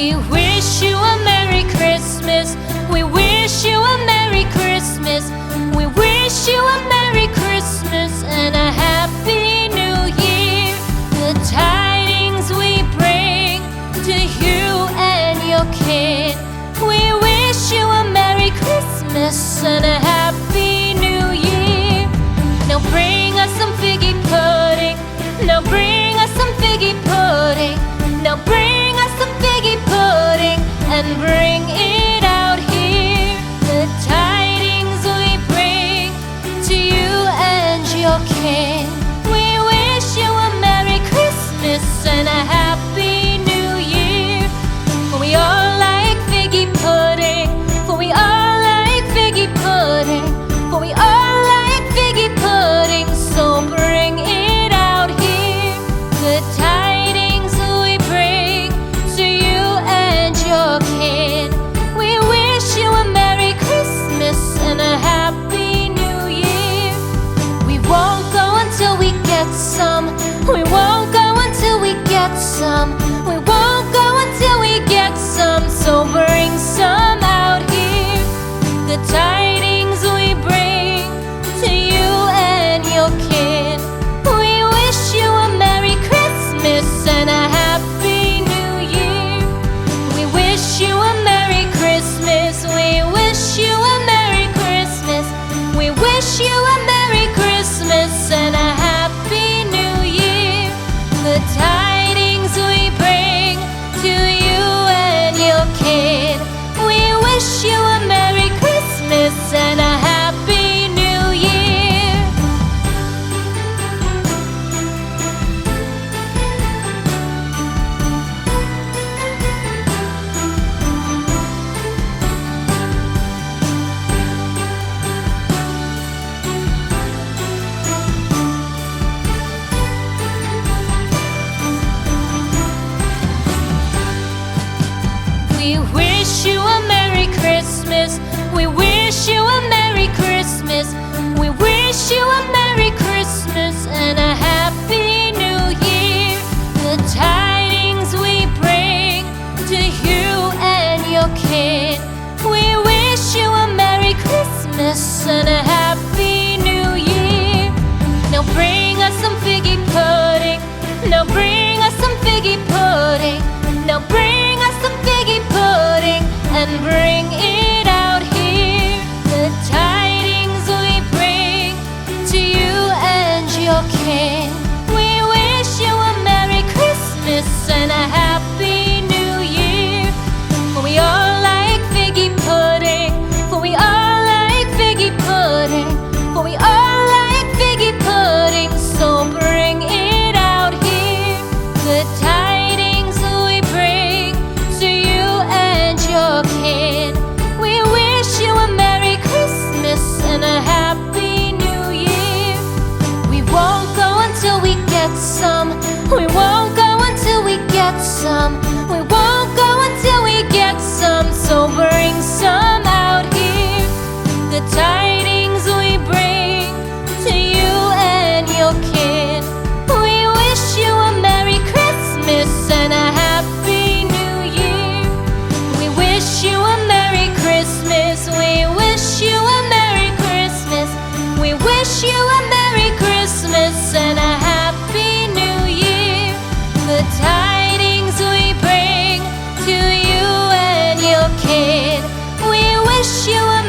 We wish you a Merry Christmas. We wish you a Merry Christmas. We wish you a Merry Christmas and a Happy New Year. The tidings we bring to you and your kid. We wish you a Merry Christmas and a Happy New Year. Now bring us some figgy pudding. Now bring us some figgy pudding. Now bring us some figgy pudding and bring it out here. The tidings we bring to you and your kin. We wish you a Merry Christmas and a Happy New Year. For we all like figgy pudding. For we all like figgy pudding. For we all like figgy pudding. So bring it out here. The tidings we bring to you and your kin. We wish you a Merry Christmas and a Happy New Year. We won't go until we get some. We won't go until we get some. We won't go until we get some. So bring some out here. The tidings we bring to you and your kin. We wish you a Merry Christmas and a Happy New Year. We wish you a Merry Christmas. We wish you a Merry Christmas. We wish you a Merry Christmas and a Happy New Year. The tidings we bring to you and your kid. We wish you a Merry Christmas and a Happy New Year. We wish you a Merry Christmas. We wish you a Merry Christmas. We wish you a Merry Christmas and a Happy New Year. The tidings we bring to you and your kid. We wish you a Merry Christmas and a Happy New Year. Now bring us some figgy pudding. Now bring us some figgy pudding. Now bring us some figgy pudding and bring it out here. The tidings we bring to you and your kin. We wish you a Merry Christmas and a Happy New Year. For we all like figgy pudding. For we all like figgy pudding. For we all like figgy pudding. So bring it out here. The tidings we bring to you and your kin. We wish you a Merry Christmas and a Happy New Year. We won't go until we get some. We won't go until we get some. We won't go until we get some. So bring some out here. The tidings we bring to you and your kin. We wish you a Merry Christmas and a Happy New Year. We wish you a Merry Christmas. We wish you a Merry Christmas. We wish you a Merry Christmas and a Happy New Year. The tidings we bring to you and your kid. We wish you a